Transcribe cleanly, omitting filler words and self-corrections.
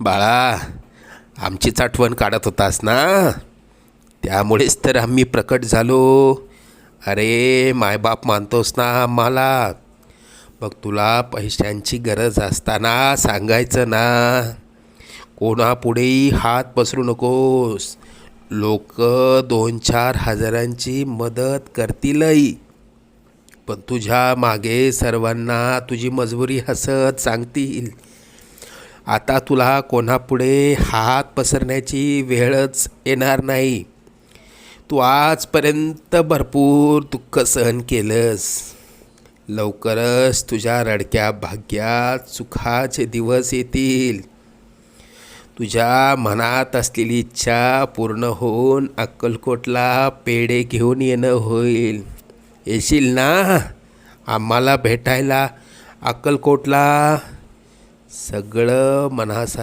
बाळा, आमचीच आठवण काढत होतास ना, त्यामुळेच तर आम्ही प्रकट झालो. अरे मायबाप मानतोस ना आम्हाला, मग तुला पैशांची गरज असताना सांगायचं ना. कोणापुढेही हात पसरू नकोस. लोक 2-4 हजारांची मदत करतीलही, पण तुझ्या मागे सर्वांना तुझी मजबुरी हसत सांगतील. आता तुला कोणापुढे हात पसरण्याची वेळच येणार नाही. तू आजपर्यंत भरपूर दुःख सहन केलंस. लवकरच तुझ्या रडक्या भाग्यात सुखाचे दिवस येतील. तुझ्या मनात असलेली इच्छा पूर्ण होऊन अक्कलकोटला पेढे घेऊन येणं होईल. येशील ना आम्हाला भेटायला अक्कलकोटला? सगळं मनासा